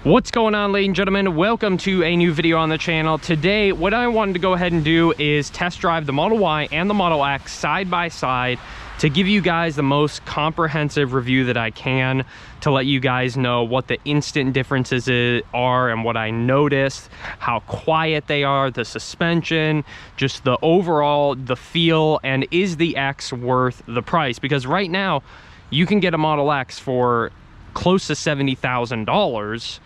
What's going on, ladies and gentlemen? Welcome to a new video on the channel. Today, what I wanted to go ahead and do is test drive the Model Y and the Model X side by side to give you guys the most comprehensive review that I can, to let you guys know what the instant differences are and what I noticed, how quiet they are, the suspension, just the overall, the feel, and is the X worth the price? Because right now, you can get a Model X for close to $70,000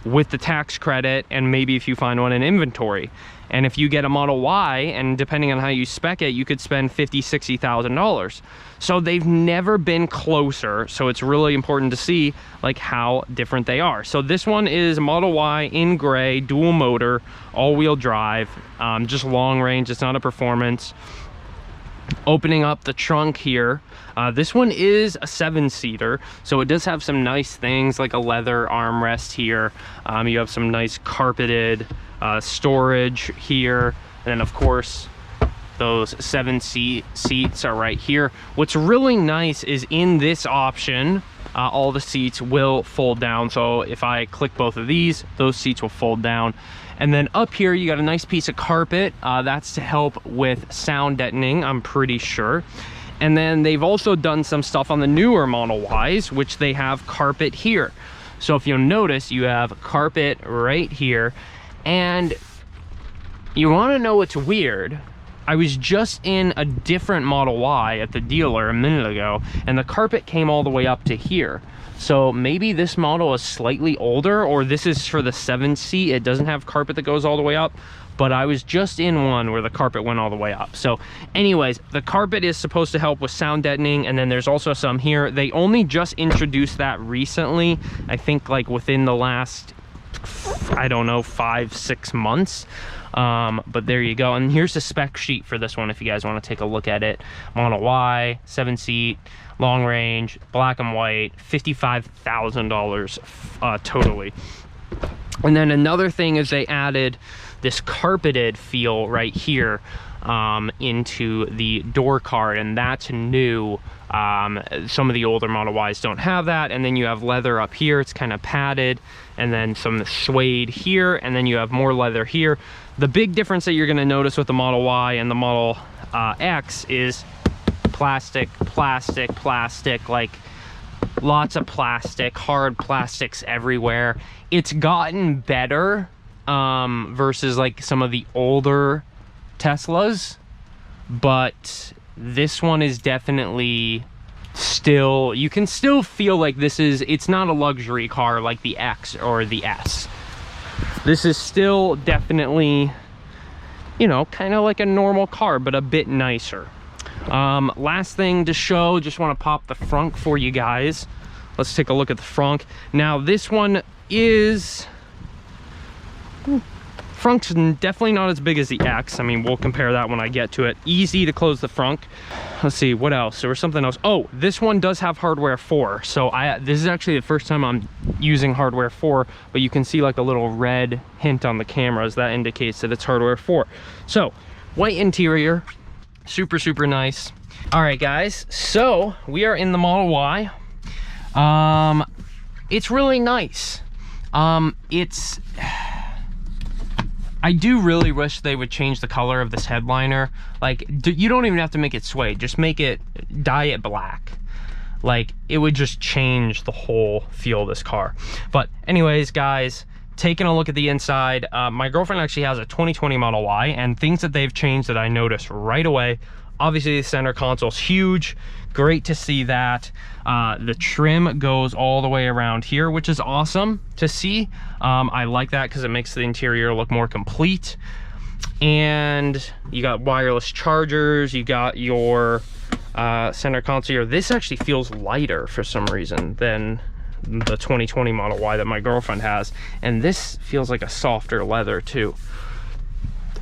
with the tax credit, and maybe if you find one in inventory. And if you get a Model Y, and depending on how you spec it, you could spend $50,000, $60,000. So they've never been closer. So it's really important to see like how different they are. So this one is Model Y in gray, dual motor, all-wheel drive, just long range. It's not a performance. Opening up the trunk here, this one is a 7-seater, so it does have some nice things like a leather armrest here. You have some nice carpeted storage here, and then of course those 7-seat seats are right here. What's really nice is in this option, all the seats will fold down. So if I click both of these, those seats will fold down. And then up here, you got a nice piece of carpet. That's to help with sound deadening, I'm pretty sure. And then they've also done some stuff on the newer Model Ys, which they have carpet here. So if you'll notice, you have carpet right here. And you want to know what's weird? I was just in a different Model Y at the dealer a minute ago, and the carpet came all the way up to here. So maybe this model is slightly older, or this is for the 7-seat. It doesn't have carpet that goes all the way up, but I was just in one where the carpet went all the way up. So anyways, the carpet is supposed to help with sound deadening, and then there's also some here. They only just introduced that recently, I think like within the last, I don't know, 5-6 months. But there you go. And here's the spec sheet for this one if you guys want to take a look at it. Model Y, 7-seat, long range, black and white, $55,000 totally. And then another thing is they added this carpeted feel right here into the door card, and that's new. Some of the older Model Ys don't have that. And then you have leather up here, it's kind of padded, and then some suede here, and then you have more leather here. The big difference that you're going to notice with the Model Y and the Model X is plastic, like lots of plastic, hard plastics everywhere. It's gotten better versus like some of the older Teslas, but this one is definitely still, you can still feel like it's not a luxury car like the X or the S. This is still definitely, you know, kind of like a normal car, but a bit nicer. Last thing to show, just want to pop the front for you guys. Let's take a look at the front. Now this one is, front's definitely not as big as the X. I mean, we'll compare that when I get to it. Easy to close the front. Let's see, what else? There was something else. Oh, this one does have hardware 4. So this is actually the first time I'm using hardware 4, but you can see like a little red hint on the cameras. That indicates that it's hardware 4. So, white interior, super, super nice. All right, guys, so we are in the Model Y. It's really nice. I do really wish they would change the color of this headliner. Like, you don't even have to make it suede, just dye it black. Like, it would just change the whole feel of this car. But anyways, guys, taking a look at the inside, my girlfriend actually has a 2020 Model Y, and things that they've changed that I noticed right away. Obviously, the center console's huge. Great to see that. The trim goes all the way around here, which is awesome to see. I like that because it makes the interior look more complete. And you got wireless chargers. You got your center console here. This actually feels lighter for some reason than the 2020 Model Y that my girlfriend has. And this feels like a softer leather too.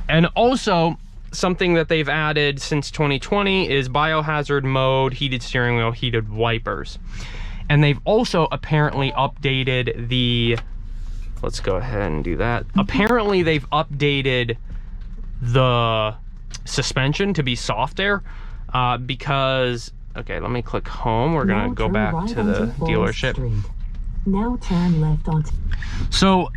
And also, something that they've added since 2020 is biohazard mode, heated steering wheel, heated wipers. And they've also apparently updated the, let's go ahead and do that. Apparently they've updated the suspension to be softer because, okay, let me click home. We're gonna go back to the dealership. Now turn left onto... So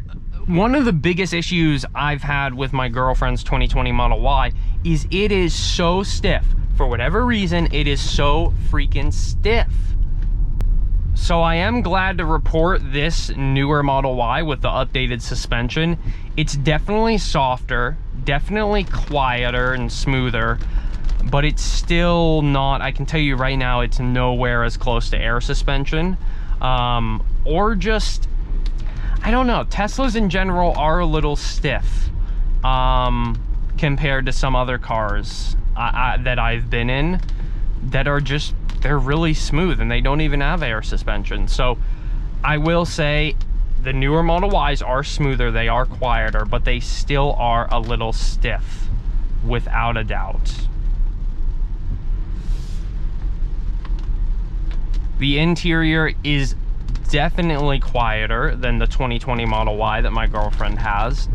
one of the biggest issues I've had with my girlfriend's 2020 Model Y is it is so stiff. For whatever reason, it is so freaking stiff. So I am glad to report this newer Model Y with the updated suspension. It's definitely softer, definitely quieter and smoother, but it's still not, I can tell you right now, it's nowhere as close to air suspension. Or just, I don't know, Teslas in general are a little stiff compared to some other cars that I've been in that are just, they're really smooth and they don't even have air suspension. So I will say the newer Model Ys are smoother, they are quieter, but they still are a little stiff, without a doubt. The interior is definitely quieter than the 2020 Model Y that my girlfriend has.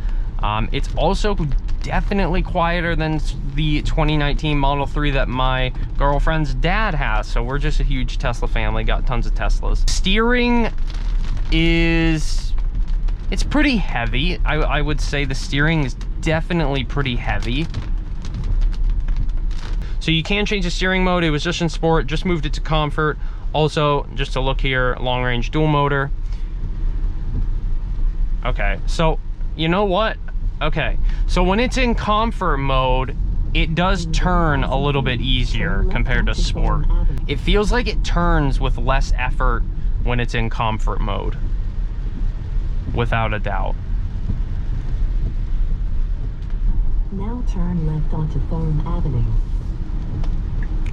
It's also definitely quieter than the 2019 Model 3 that my girlfriend's dad has. So we're just a huge Tesla family, got tons of Teslas. Steering is, it's pretty heavy. I would say the steering is definitely pretty heavy. So you can change the steering mode. It was just in sport, just moved it to comfort. Also, just to look here, long range dual motor. Okay, so you know what? Okay, so when it's in comfort mode, it does turn a little bit easier compared to sport. It feels like it turns with less effort when it's in comfort mode, without a doubt. Now turn left onto Thorn Avenue.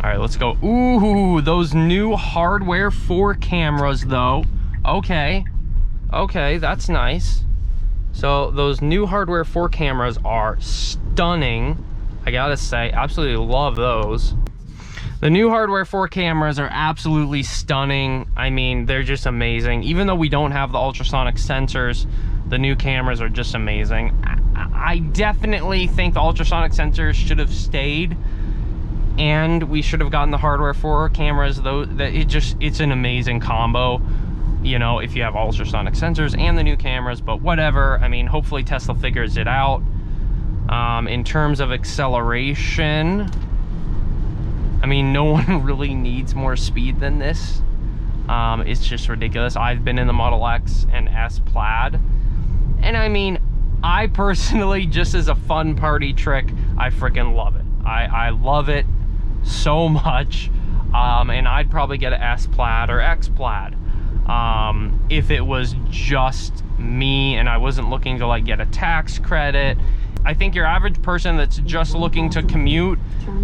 All right, let's go. Ooh, those new hardware 4 cameras though. Okay, that's nice. So those new hardware 4 cameras are stunning. I gotta say, absolutely love those. The new hardware 4 cameras are absolutely stunning. I mean, they're just amazing. Even though we don't have the ultrasonic sensors, the new cameras are just amazing. I definitely think the ultrasonic sensors should have stayed, and we should have gotten the hardware 4 cameras, though. That it's an amazing combo, you know, if you have ultrasonic sensors and the new cameras. But whatever, I mean, hopefully Tesla figures it out. In terms of acceleration, I mean, no one really needs more speed than this. It's just ridiculous. I've been in the Model X and S Plaid, and I mean, I personally, just as a fun party trick, I freaking love it. I love it so much, and I'd probably get an S Plaid or X Plaid if it was just me and I wasn't looking to like get a tax credit. I think your average person that's just looking to commute,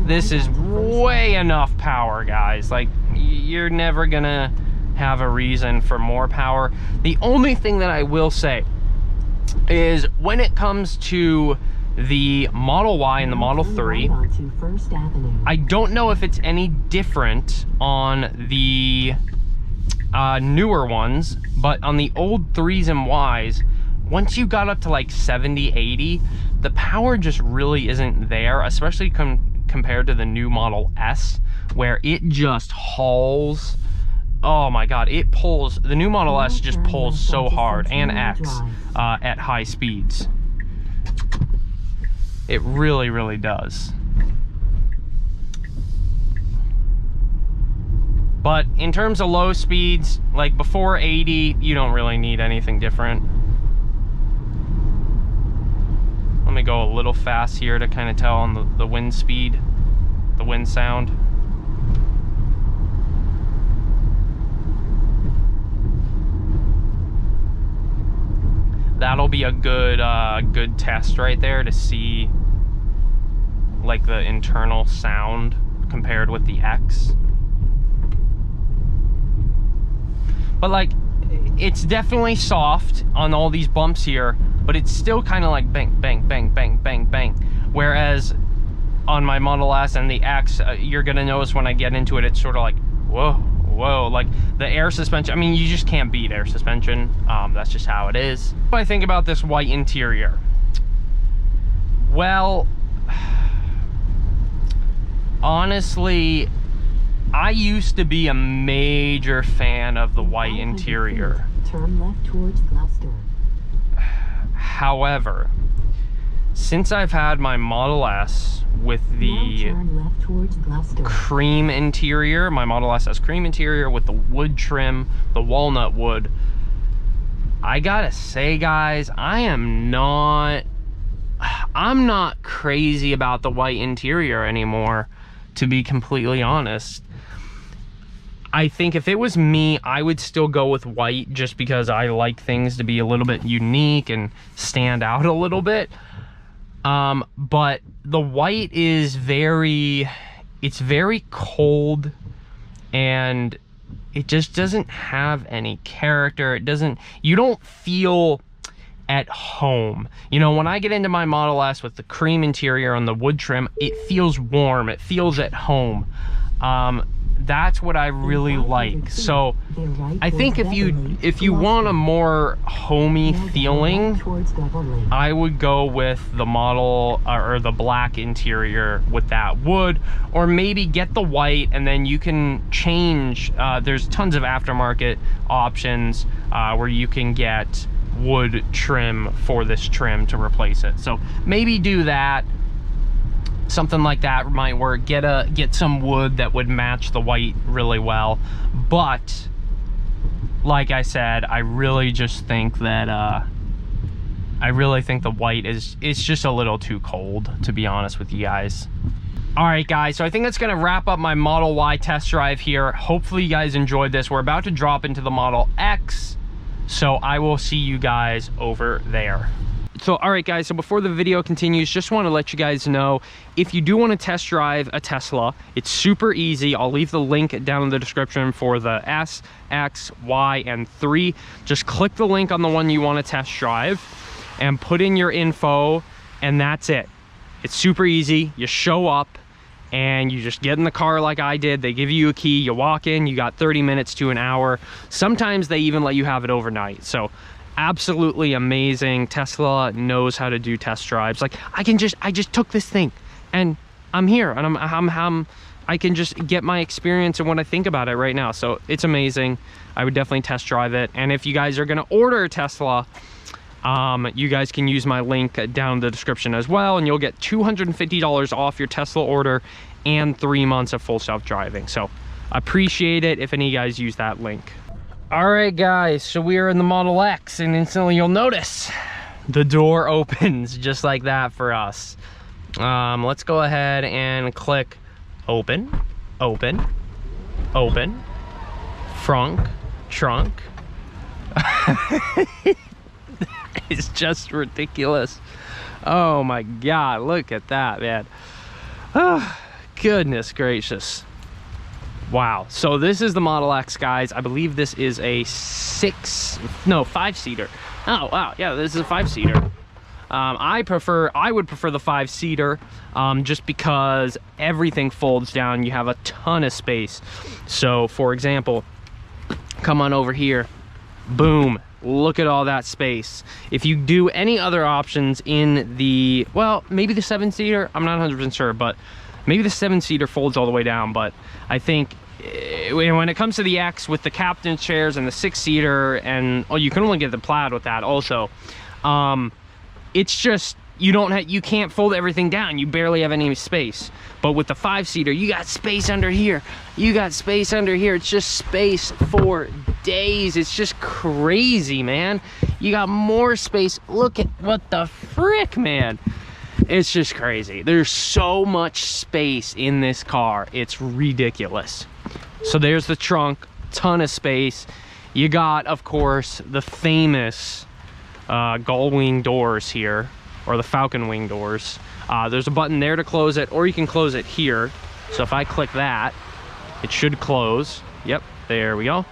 this is way enough power, guys. Like, you're never gonna have a reason for more power. The only thing that I will say is when it comes to the Model Y and the Model 3, I don't know if it's any different on the newer ones, but on the old 3s and Ys, once you got up to like 70, 80, the power just really isn't there, especially compared to the new Model S, where it just hauls. Oh my God, it pulls. The new Model S just pulls so hard, and X at high speeds. It really, really does. But in terms of low speeds, like before 80, you don't really need anything different. Let me go a little fast here to kind of tell on the wind speed, the wind sound. That'll be a good good test right there to see like the internal sound compared with the X. But like, it's definitely soft on all these bumps here, but it's still kind of like bang, bang, bang, bang, bang, bang. Whereas on my Model S and the X, you're gonna notice when I get into it, it's sort of like, whoa, whoa. Like the air suspension, I mean, you just can't beat air suspension. That's just how it is. What do I think about this white interior? Well, honestly, I used to be a major fan of the white interior. turn left towards Gloucester. However, since I've had my Model S with the turn left towards Gloucester. cream interior, my Model S has cream interior with the wood trim, the walnut wood, I gotta say, guys, I'm not crazy about the white interior anymore, to be completely honest. I think if it was me, I would still go with white just because I like things to be a little bit unique and stand out a little bit. But the white is it's very cold, and it just doesn't have any character. You don't feel at home. You know, when I get into my Model S with the cream interior and the wood trim, it feels warm, it feels at home. That's what I really like. So I think if you want a more homey feeling, I would go with the model or the black interior with that wood, or maybe get the white and then you can change. There's tons of aftermarket options where you can get wood trim for this trim to replace it. So maybe do that. Something like that might work. Get some wood that would match the white really well. But like I said, I really just think that the white it's just a little too cold, to be honest with you guys. All right, guys, so I think that's gonna wrap up my Model Y test drive here. Hopefully you guys enjoyed this. We're about to drop into the Model X, so I will see you guys over there. So, all right, guys, so before the video continues, just want to let you guys know, if you do want to test drive a Tesla, it's super easy. I'll leave the link down in the description for the S, X, Y, and 3. Just click the link on the one you want to test drive and put in your info, and that's it. It's super easy. You show up and you just get in the car like I did. They give you a key, you walk in, you got 30 minutes to an hour. Sometimes they even let you have it overnight. So absolutely amazing. Tesla knows how to do test drives. Like, I just took this thing and I'm here, and I can just get my experience and what I think about it right now. So it's amazing. I would definitely test drive it. And if you guys are gonna order a Tesla, you guys can use my link down in the description as well, and you'll get $250 off your Tesla order and 3 months of full self-driving. So appreciate it if any of you guys use that link. All right, guys, so we are in the Model X, and instantly you'll notice the door opens just like that for us. Let's go ahead and click open, open, open, trunk. It's just ridiculous. Oh my God, look at that, man. Oh, goodness gracious. Wow, so this is the Model X, guys. I believe this is a 5-seater. Oh, wow, yeah, this is a 5-seater. I would prefer the 5-seater, just because everything folds down. You have a ton of space. So, for example, come on over here. Boom, look at all that space. If you do any other options in the, well, maybe the 7-seater, I'm not 100% sure, but maybe the 7-seater folds all the way down. But I think when it comes to the X with the captain's chairs and the 6-seater, and you can only get the plaid with that also, it's just, you can't fold everything down. You barely have any space. But with the 5-seater, you got space under here, you got space under here. It's just space for days. It's just crazy, man. You got more space. Look at what the frick, man. It's just crazy. There's so much space in this car, it's ridiculous. So there's the trunk, ton of space. You got, of course, the famous gull wing doors here, or the falcon wing doors. There's a button there to close it, or you can close it here. So if I click that, it should close. Yep, there we go.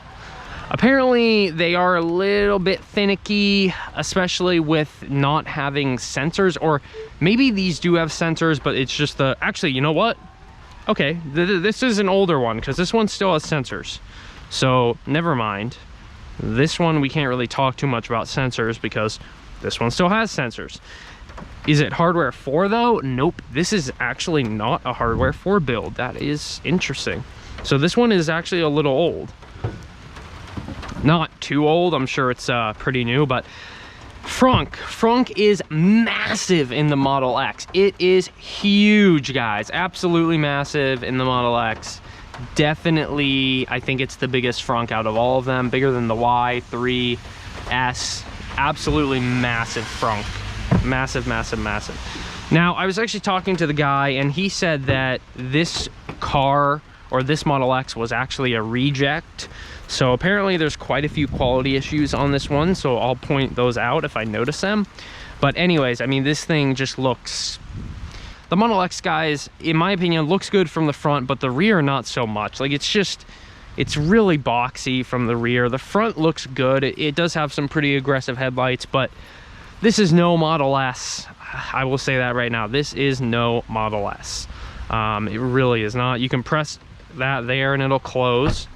Apparently they are a little bit finicky, especially with not having sensors, or maybe these do have sensors, but it's just the, actually, you know what? Okay, this is an older one, because this one still has sensors. So never mind. This one, we can't really talk too much about sensors because this one still has sensors. Is it hardware 4 though? Nope, this is actually not a hardware 4 build. That is interesting. So this one is actually a little old. Not too old. I'm sure it's pretty new, but frunk is massive in the Model X. It is huge, guys. Absolutely massive in the Model X. Definitely, I think it's the biggest frunk out of all of them. Bigger than the Y3, S. Absolutely massive frunk. Massive, massive, massive. Now, I was actually talking to the guy, and he said that this car, or this Model X, was actually a reject. So apparently there's quite a few quality issues on this one, so I'll point those out if I notice them. But anyways, I mean, this thing just looks... The Model X, guys, in my opinion, looks good from the front, but the rear not so much. Like, it's really boxy from the rear. The front looks good. It does have some pretty aggressive headlights, but this is no Model S. I will say that right now. This is no Model S. It really is not. You can press that there and it'll close.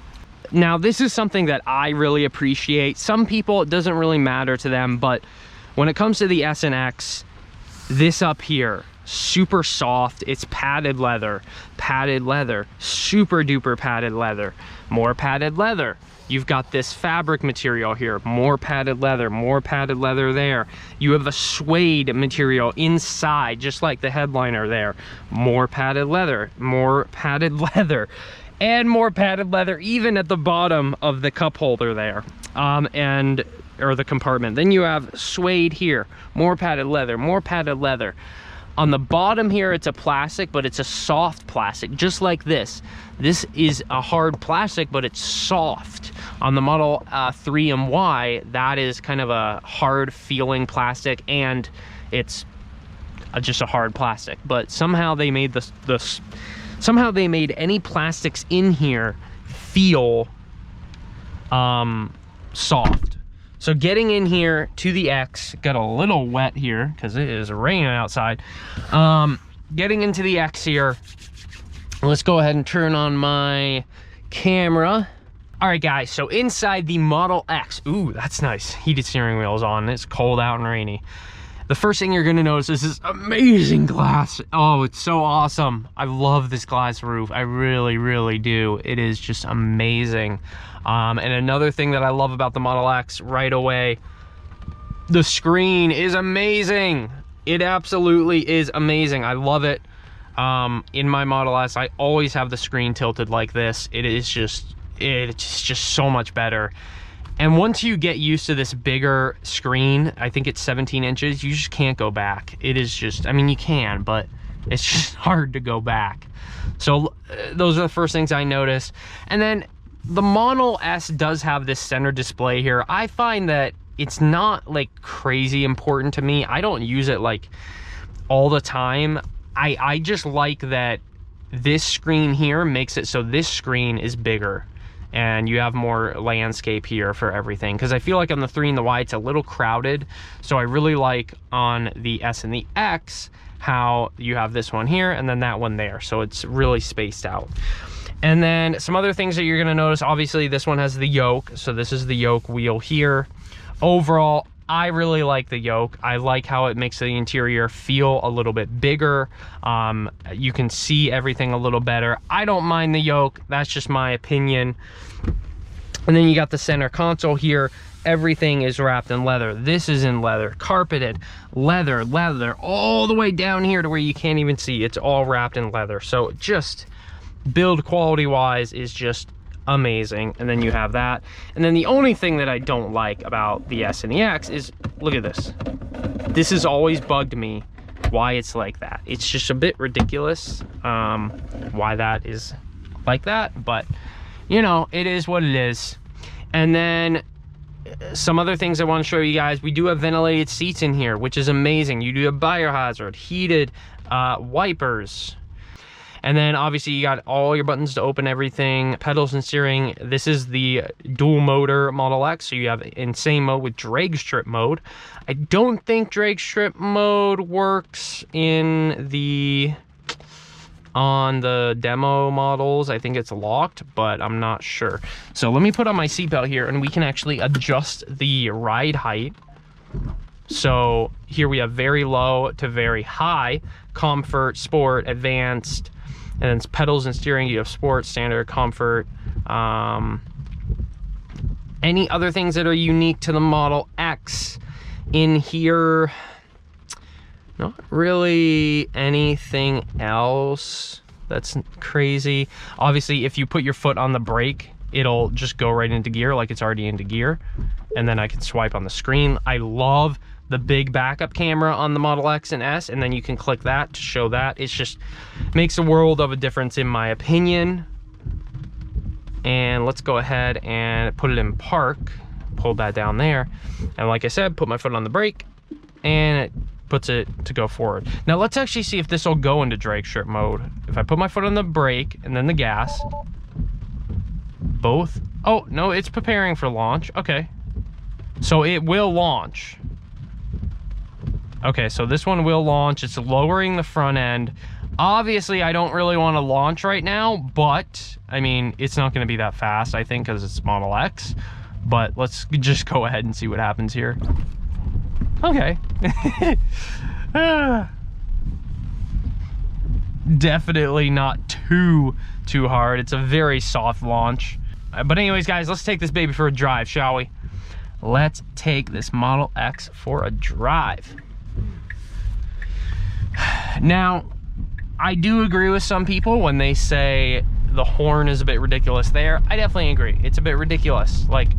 Now, this is something that I really appreciate. Some people, it doesn't really matter to them, but when it comes to the S and X, this up here, super soft. It's padded leather, super duper padded leather, more padded leather. You've got this fabric material here, more padded leather there. You have a suede material inside, just like the headliner there. More padded leather, and more padded leather even at the bottom of the cup holder there, or the compartment. Then you have suede here, more padded leather. On the bottom here, it's a plastic, but it's a soft plastic, just like this. This is a hard plastic, but it's soft. On the Model 3 and Y, that is kind of a hard feeling plastic, and it's just a hard plastic. But somehow they made somehow they made any plastics in here feel soft. So getting in here to the X, got a little wet here because it is raining outside. Getting into the X here, let's go ahead and turn on my camera. All right, guys, so inside the Model X, ooh, that's nice. Heated steering wheel's on, it's cold out and rainy. The first thing you're gonna notice is this amazing glass. Oh, it's so awesome. I love this glass roof. I really, really do. It is just amazing. And another thing that I love about the Model X right away, the screen is amazing. It absolutely is amazing. I love it. In my Model S, I always have the screen tilted like this. It's just so much better. And once you get used to this bigger screen, I think it's 17 inches, you just can't go back. It is just, I mean, you can, but it's just hard to go back. So those are the first things I noticed. And then the Model S does have this center display here. I find that it's not like crazy important to me. I don't use it like all the time. I just like that this screen here makes it so this screen is bigger and you have more landscape here for everything, because I feel like on the 3 and the Y it's a little crowded. So I really like on the S and the X how you have this one here and then that one there, so it's really spaced out. And then some other things that you're gonna notice, obviously this one has the yoke, so this is the yoke wheel here. Overall, I really like the yoke. I like how it makes the interior feel a little bit bigger. You can see everything a little better. I don't mind the yoke, that's just my opinion. And then you got the center console here. Everything is wrapped in leather. This is in leather, carpeted, leather, all the way down here to where you can't even see. It's all wrapped in leather. So just build quality wise is just amazing. And then you have that. And then the only thing that I don't like about the S and the X is, look at this. This has always bugged me why it's like that. It's just a bit ridiculous why that is like that, but you know, it is what it is. And then some other things I want to show you guys, we do have ventilated seats in here, which is amazing. You do have biohazard, heated wipers. And then obviously you got all your buttons to open everything, pedals and steering. This is the dual motor Model X, so you have insane mode with drag strip mode. I don't think drag strip mode works on the demo models. I think it's locked, but I'm not sure. So let me put on my seatbelt here and we can actually adjust the ride height. So here we have very low to very high, comfort, sport, advanced, and then pedals and steering, you have sport, standard, comfort, Any other things that are unique to the Model X in here? Not really anything else that's crazy. Obviously, if you put your foot on the brake, it'll just go right into gear like it's already into gear. And then I can swipe on the screen. I love the big backup camera on the Model X and S, and then you can click that to show that. It's just makes a world of a difference in my opinion. And let's go ahead and put it in park. Pull that down there. And like I said, put my foot on the brake and it puts it to go forward. Now let's actually see if this will go into drag strip mode. If I put my foot on the brake and then the gas, both. Oh, no, it's preparing for launch. Okay. So it will launch. Okay, so this one will launch. It's lowering the front end. Obviously, I don't really want to launch right now, but I mean, it's not going to be that fast, I think, because it's Model X. But let's just go ahead and see what happens here. Okay. Definitely not too hard. It's a very soft launch. But anyways, guys, let's take this baby for a drive, shall we? Let's take this Model X for a drive. Now, I do agree with some people when they say the horn is a bit ridiculous there. I definitely agree. It's a bit ridiculous. Like,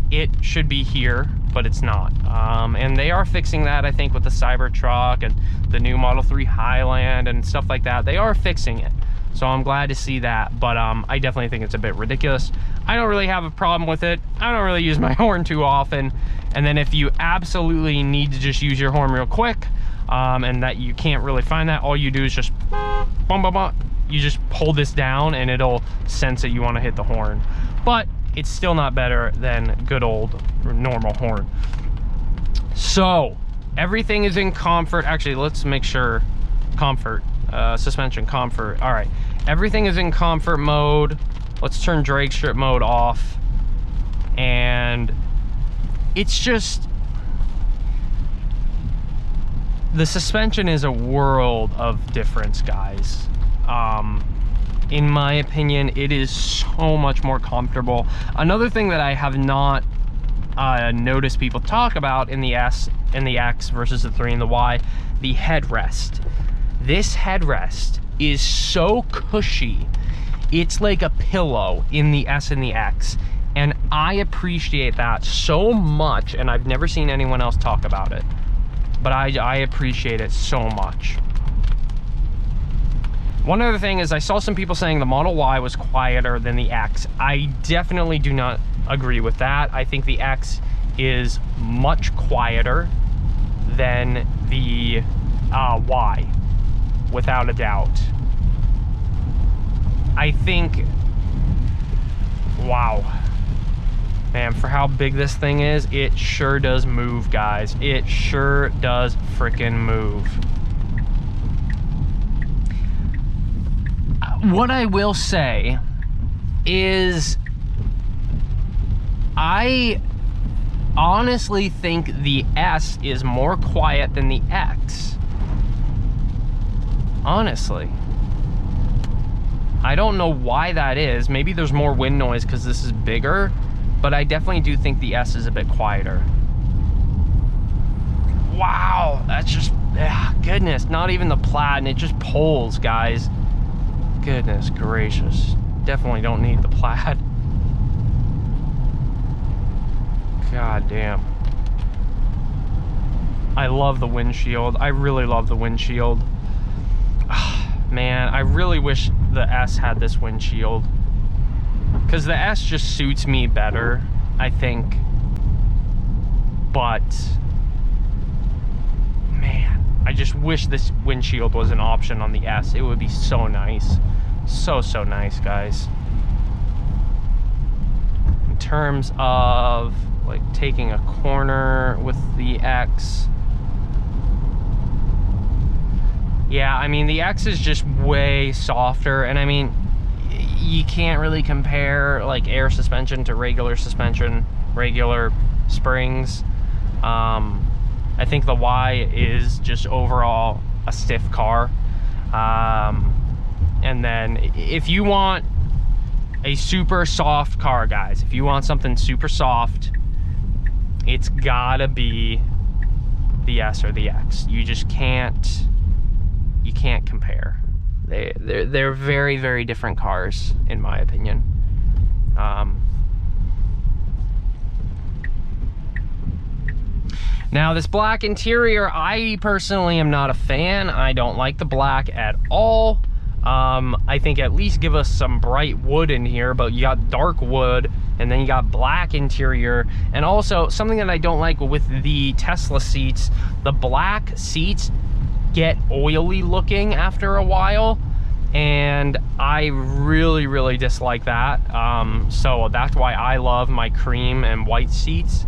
it should be here, but it's not. And they are fixing that, I think, with the Cybertruck and the new Model 3 Highland and stuff like that. They are fixing it. So I'm glad to see that, but I definitely think it's a bit ridiculous. I don't really have a problem with it. I don't really use my horn too often. And then if you absolutely need to just use your horn real quick, and that you can't really find that, all you do is just bum, bum, bum. You just pull this down and it'll sense that you want to hit the horn. But it's still not better than good old normal horn. So everything is in comfort. Actually, let's make sure comfort, suspension comfort. All right, everything is in comfort mode. Let's turn drag strip mode off. And it's just, the suspension is a world of difference, guys. In my opinion, it is so much more comfortable. Another thing that I have not noticed people talk about in the S and the X versus the 3 and the Y, the headrest. This headrest is so cushy. It's like a pillow in the S and the X. And I appreciate that so much, and I've never seen anyone else talk about it. But I appreciate it so much. One other thing is I saw some people saying the Model Y was quieter than the X. I definitely do not agree with that. I think the X is much quieter than the Y, without a doubt. I think, wow. Man, for how big this thing is, it sure does move, guys. It sure does frickin' move. What I will say is I honestly think the S is more quiet than the X. Honestly. I don't know why that is. Maybe there's more wind noise because this is bigger. But I definitely do think the S is a bit quieter. Wow, that's just, goodness, not even the plaid, and it just pulls, guys. Goodness gracious. Definitely don't need the plaid. God damn. I love the windshield. I really love the windshield. Man, I really wish the S had this windshield. Because the S just suits me better, I think. But, man, I just wish this windshield was an option on the S. It would be so nice. So nice, guys. In terms of, like, taking a corner with the X. Yeah, I mean, the X is just way softer, and I mean, you can't really compare like air suspension to regular suspension, regular springs. I think the Y is just overall a stiff car. And then if you want a super soft car, guys, if you want something super soft, it's gotta be the S or the X. You just can't, you can't compare. They're very, very different cars, in my opinion. Now, this black interior, I personally am not a fan. I don't like the black at all. I think at least give us some bright wood in here, but you got dark wood and then you got black interior. And also something that I don't like with the Tesla seats, the black seats get oily looking after a while, and I really, really dislike that. So that's why I love my cream and white seats.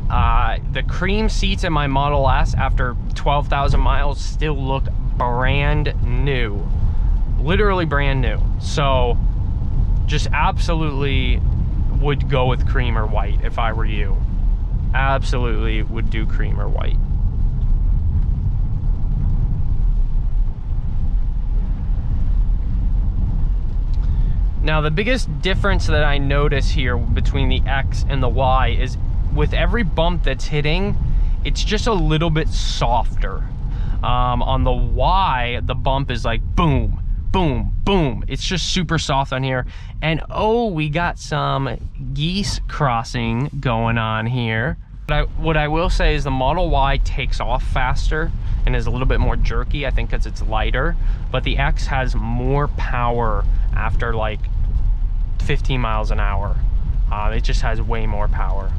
The cream seats in my Model S after 12,000 miles still look brand new, literally brand new. So just absolutely would go with cream or white if I were you. Absolutely would do cream or white. Now, the biggest difference that I notice here between the X and the Y is with every bump that's hitting, it's just a little bit softer. On the Y, the bump is like boom, boom, boom. It's just super soft on here. And oh, we got some geese crossing going on here. What I will say is the Model Y takes off faster and is a little bit more jerky, I think because it's lighter. But the X has more power after like 15 miles an hour. It just has way more power.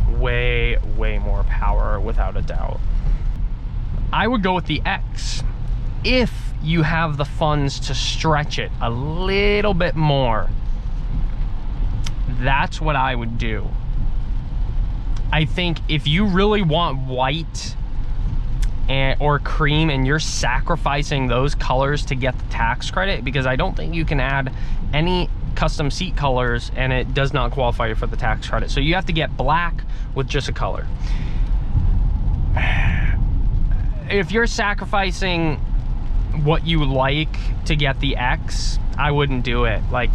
Way more power, without a doubt. I would go with the X if you have the funds to stretch it a little bit more. That's what I would do. I think if you really want white or cream and you're sacrificing those colors to get the tax credit, because I don't think you can add any custom seat colors and it does not qualify you for the tax credit. So you have to get black with just a color. If you're sacrificing what you like to get the X, I wouldn't do it. Like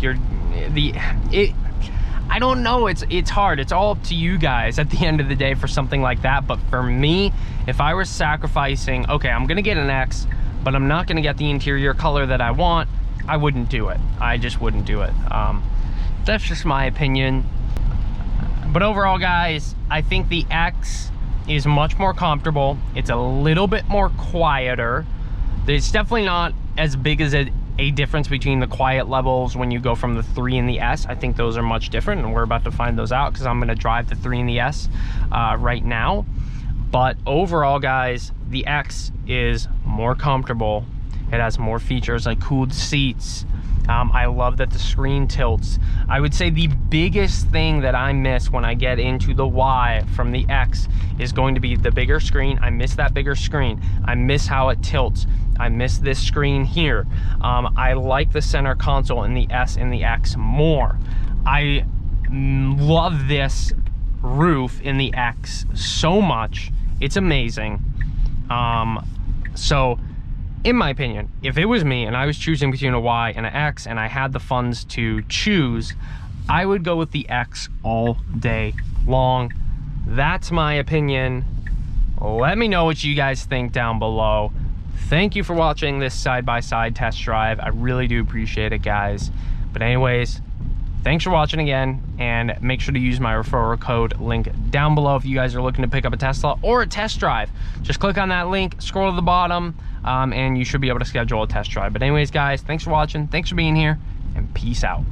I don't know, it's hard. It's all up to you guys at the end of the day for something like that. But for me, if I was sacrificing, okay, I'm gonna get an X, but I'm not gonna get the interior color that I want, I wouldn't do it. I just wouldn't do it. That's just my opinion. But overall, guys, I think the X is much more comfortable. It's a little bit more quieter. There's definitely not as big as a difference between the quiet levels when you go from the 3 and the S. I think those are much different, and we're about to find those out because I'm going to drive the 3 and the S right now. But overall, guys, the X is more comfortable. It has more features like cooled seats. I love that the screen tilts. I would say the biggest thing that I miss when I get into the Y from the X is going to be the bigger screen. I miss that bigger screen. I miss how it tilts. I miss this screen here. I like the center console in the S and the X more. I love this roof in the X so much. It's amazing. So in my opinion, if it was me and I was choosing between a Y and an X and I had the funds to choose, I would go with the X all day long. That's my opinion. Let me know what you guys think down below. Thank you for watching this side-by-side test drive. I really do appreciate it, guys. But anyways, thanks for watching again, and make sure to use my referral code link down below if you guys are looking to pick up a Tesla or a test drive. Just click on that link, scroll to the bottom, and you should be able to schedule a test drive. But anyways, guys, thanks for watching, thanks for being here, and peace out.